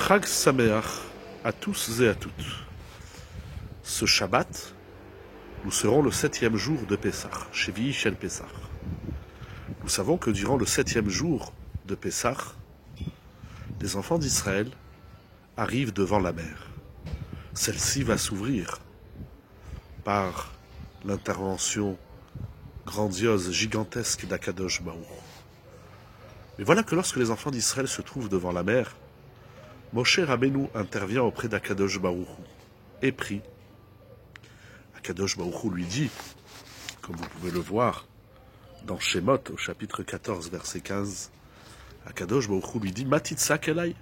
Chag Sameach à tous et à toutes. Ce Shabbat, nous serons le 7e jour de Pessah, Shevi'i Shel Pessah. Nous savons que durant le 7e jour de Pessah, les enfants d'Israël arrivent devant la mer. Celle-ci va s'ouvrir par l'intervention grandiose, gigantesque d'Akadosh Baruch. Mais voilà que lorsque les enfants d'Israël se trouvent devant la mer, Moshe Rabbeinu intervient auprès d'Akadosh Baruch et prie. Akadosh Baruch lui dit, comme vous pouvez le voir dans Shemot, au chapitre 14, verset 15, Akadosh Baruch lui dit, Matitsak Elai,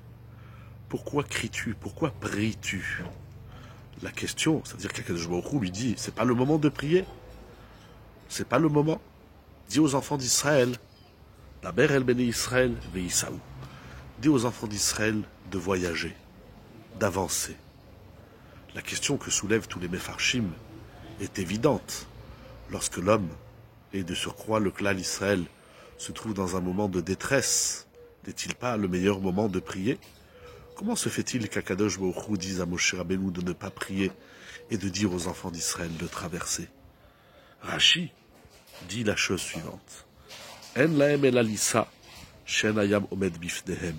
pourquoi cries-tu, pourquoi pries-tu? La question, c'est-à-dire qu'Akadosh Baruch lui dit, c'est pas le moment de prier, c'est pas le moment. Dis aux enfants d'Israël, Daber el Bnei Israël ve'Isaou. Dis aux enfants d'Israël de voyager, d'avancer. La question que soulèvent tous les Mefarshim est évidente. Lorsque l'homme, et de surcroît le clan Israël, se trouve dans un moment de détresse, n'est-il pas le meilleur moment de prier? Comment se fait-il qu'Akadosh Baruch Hu dise à Moshe Rabbeinu de ne pas prier et de dire aux enfants d'Israël de traverser? Rashi dit la chose suivante. En lahem el alissa, shen hayam omed bifnehem.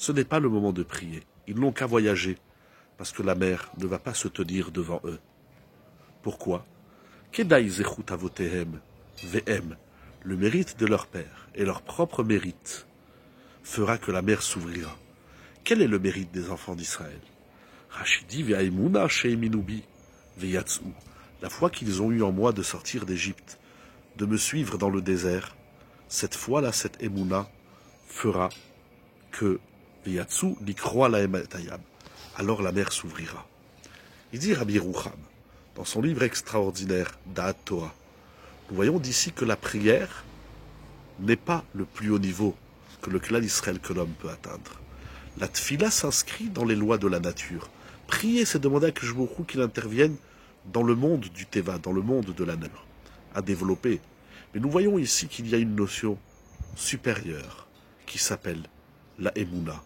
Ce n'est pas le moment de prier. Ils n'ont qu'à voyager, parce que la mer ne va pas se tenir devant eux. Pourquoi? Kedai zechut avotehem vehem. Le mérite de leur père et leur propre mérite fera que la mer s'ouvrira. Quel est le mérite des enfants d'Israël? Rachidi ve'aimuna sheiminubi ve'yatzou. La foi qu'ils ont eue en moi de sortir d'Égypte, de me suivre dans le désert, cette foi-là, cette émouna, fera que ve'yatzou likroa lahem etayam. Alors la mer s'ouvrira. Il dit Rabbi Yerucham, dans son livre extraordinaire, Da'at Torah, nous voyons d'ici que la prière n'est pas le plus haut niveau que le clan Israël que l'homme peut atteindre. La tfila s'inscrit dans les lois de la nature. Prier, c'est demander à Akadosh Baruch Hu qu'il intervienne dans le monde du Teva, dans le monde de la nature, à développer. Mais nous voyons ici qu'il y a une notion supérieure qui s'appelle la Emouna.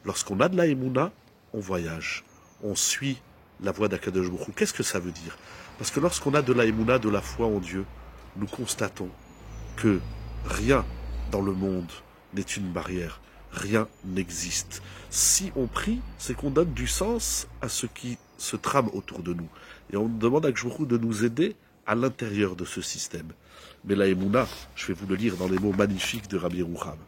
Lorsqu'on a de la Emouna, on voyage, on suit la voie d'Akadosh Baruch Hu. Qu'est-ce que ça veut dire? Parce que lorsqu'on a de la Emouna, de la foi en Dieu, nous constatons que rien dans le monde n'est une barrière. Rien n'existe. Si on prie, c'est qu'on donne du sens à ce qui se trame autour de nous. Et on demande à Akadosh Baruch Hu de nous aider à l'intérieur de ce système. Mais la Emouna, je vais vous le lire dans les mots magnifiques de Rabbi Yerucham.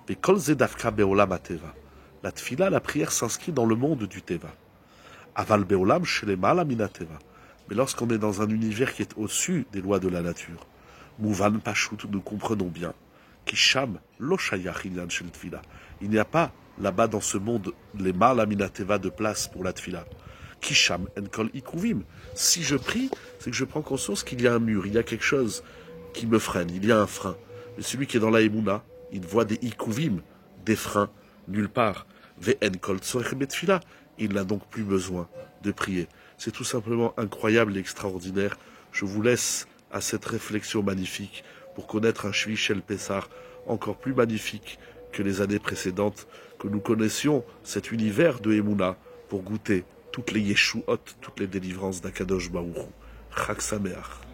Mais kol ze dafka be'olam hateva. La tfila, la prière s'inscrit dans le monde du Teva. Aval be'olam shelemala min hateva. Mais lorsqu'on est dans un univers qui est au-dessus des lois de la nature, Mouvan Pashut, nous comprenons bien, Kisham lo shayach inyan shel tfila. Il n'y a pas là-bas dans ce monde les mala min hateva de place pour la tfila. Kisham en kol ikuvim. Si je prie, c'est que je prends conscience qu'il y a un mur, il y a quelque chose qui me freine, il y a un frein. Mais celui qui est dans la Emouna, il voit des ikuvim, des freins, nulle part. Ve'en kol tzorech betfila. Il n'a donc plus besoin de prier. C'est tout simplement incroyable et extraordinaire. Je vous laisse à cette réflexion magnifique pour connaître un Shevi'i Shel Pessah encore plus magnifique que les années précédentes, que nous connaissions cet univers de Emouna pour goûter toutes les Yeshuot, toutes les délivrances d'Akadosh Baruch Hu. Chag Sameach.